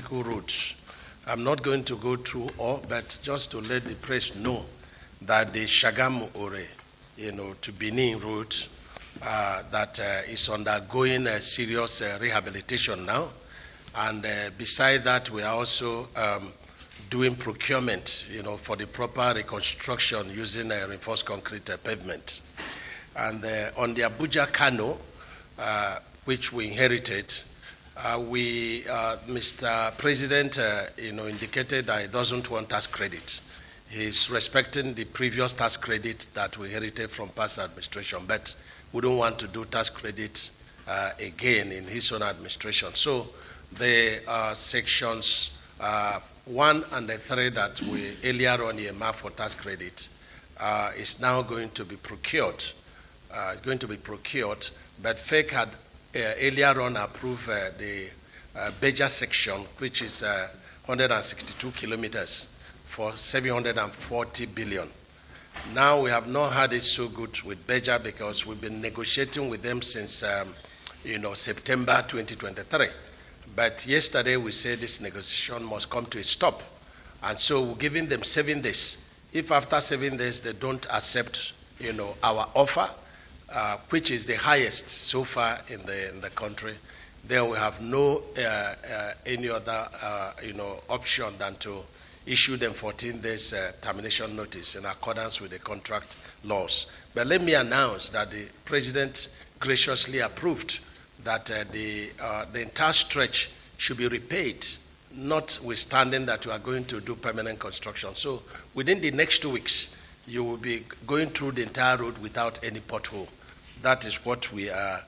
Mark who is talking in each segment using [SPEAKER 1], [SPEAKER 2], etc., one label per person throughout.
[SPEAKER 1] routes. I'm not going to go through all, but just to let the press know that the SAGAMU ORE, to Benin route, that is undergoing a serious rehabilitation now. And beside that, we are also doing procurement, for the proper reconstruction using reinforced concrete pavement. And on the Abuja-Kano, which we inherited, Mr. President, indicated that he doesn't want tax credit. He's respecting the previous tax credit that we inherited from past administration, but we don't want to do tax credit again in his own administration. So the sections 1 and 3 that we earlier on earmarked for tax credit is now going to be procured. But FEC had earlier on approved the Beja section, which is 162 kilometers for 740 billion. Now we have not had it so good with Beja because we've been negotiating with them since September 2023. But yesterday we said this negotiation must come to a stop. And so we're giving them 7 days. If after 7 days they don't accept our offer, which is the highest so far in the country, then we have no any other option than to issue them 14 days termination notice in accordance with the contract laws. But let me announce that the President graciously approved that the entire stretch should be repaid, notwithstanding that we are going to do permanent construction. So within the next 2 weeks, you will be going through the entire road without any pothole. That is what we are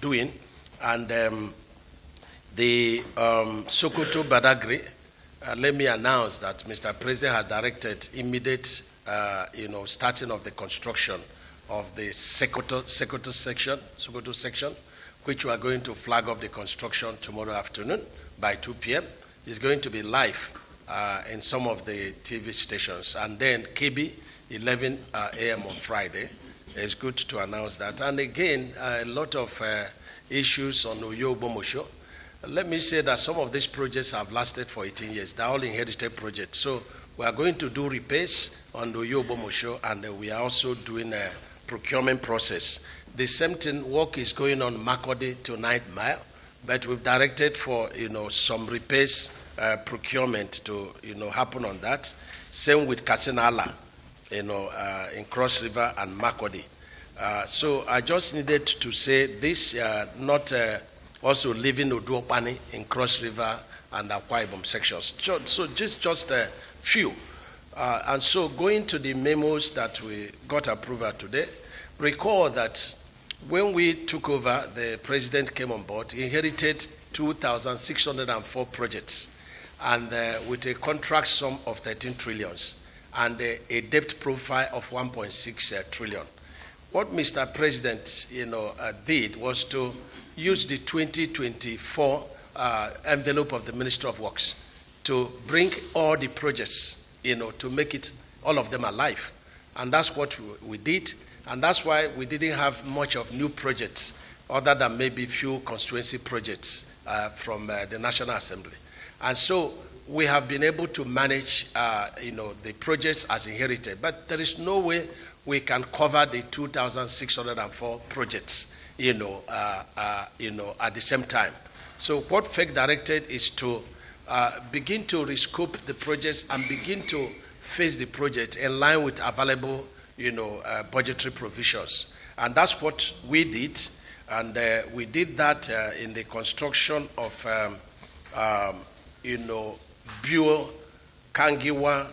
[SPEAKER 1] doing. And the SOKOTO-BADAGRY, let me announce that Mr. President has directed immediate, starting of the construction of the SOKOTO section, which we are going to flag off the construction tomorrow afternoon by 2 p.m. It's going to be live in some of the TV stations. And then KB, 11 a.m. on Friday. It's good to announce that. And again, a lot of issues on ORE-BENIN. Let me say that some of these projects have lasted for 18 years. They're all inherited projects. So we are going to do repairs on the ORE-BENIN, and we are also doing a procurement process. The same thing, work is going on Makurdi to 9th Mile, but we've directed for some repairs procurement to happen on that. Same with Kasinala, in Cross River and Makurdi. So I just needed to say this, not also leaving Oduopani in Cross River and Akwa Ibom sections. So just a few. And so going to the memos that we got approval today, recall that when we took over, the president came on board, he inherited 2,604 projects, and with a contract sum of 13 trillions and a debt profile of 1.6 trillion. What Mr. President did was to use the 2024 envelope of the Ministry of Works to bring all the projects, to make it, all of them alive. And that's what we did. And that's why we didn't have much of new projects other than maybe few constituency projects from the National Assembly. And so we have been able to manage, the projects as inherited. But there is no way we can cover the 2,604 projects, at the same time. So what FEC directed is to begin to rescope the projects and begin to phase the project in line with available budgetary provisions. And that's what we did. And we did that in the construction of, Buo, Kangiwa,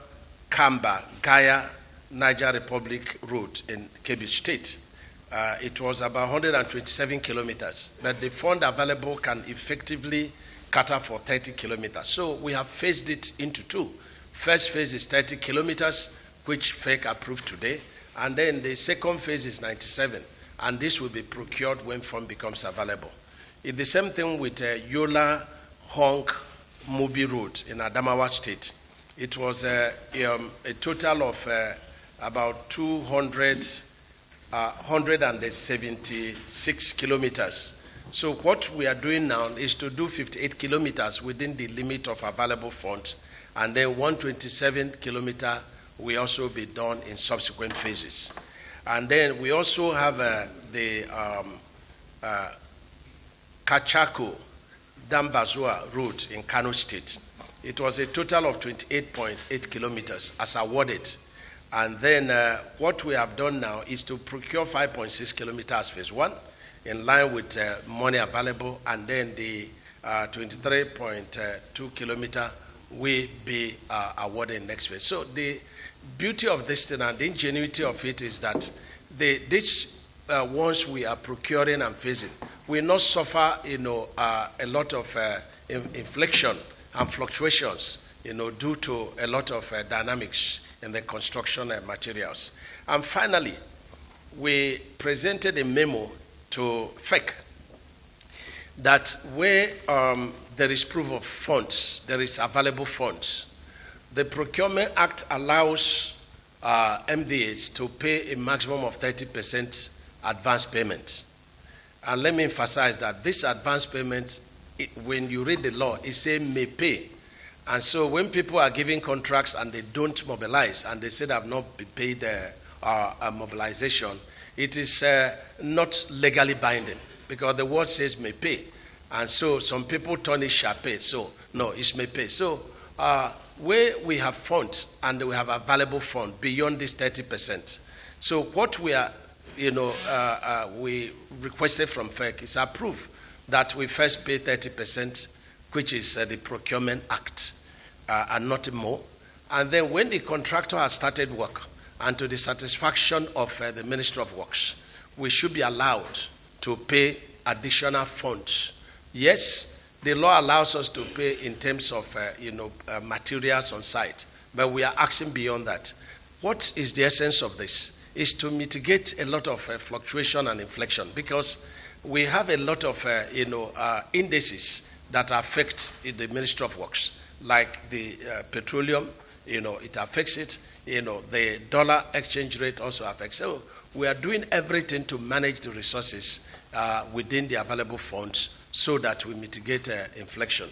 [SPEAKER 1] Kamba, Gaya, Niger Republic Road in Kebbi State. It was about 127 kilometers, but the fund available can effectively cater for 30 kilometers. So we have phased it into 2. First phase is 30 kilometers, which FEC approved today. And then the second phase is 97, and this will be procured when fund becomes available. It's the same thing with Yola Hong Mubi Road in Adamawa State. It was a total of about 176 kilometers, So what we are doing now is to do 58 kilometers within the limit of available funds, and then 127 kilometer will also be done in subsequent phases. And then we also have the Kachako Dambazua route in Kano State. It was a total of 28.8 kilometers as awarded. And then what we have done now is to procure 5.6 kilometers phase one in line with money available, and then the 23.2 kilometer will be awarded next phase. So the beauty of this thing and the ingenuity of it is that these ones we are procuring and phasing will not suffer, a lot of inflection and fluctuations, due to a lot of dynamics in the construction materials. And finally, we presented a memo to FEC that where there is proof of funds, there is available funds, the Procurement Act allows MDAs to pay a maximum of 30% advance payment. And let me emphasize that this advance payment, when you read the law, it says may pay. And so when people are giving contracts and they don't mobilize and they say they have not been paid a mobilization, it is not legally binding because the word says may pay. And so some people turn it shall pay. So no, it's may pay. So where we have funds and we have available fund beyond this 30%. So what we are, we requested from FEC is approve that we first pay 30%, which is the Procurement Act, and not more. And then when the contractor has started work, and to the satisfaction of the Ministry of Works, we should be allowed to pay additional funds. Yes, the law allows us to pay in terms of materials on site, but we are asking beyond that. What is the essence of this? Is to mitigate a lot of fluctuation and inflection, because we have a lot of indices that affect the Ministry of Works, like the petroleum, it affects it. The dollar exchange rate also affects. So we are doing everything to manage the resources within the available funds so that we mitigate inflation.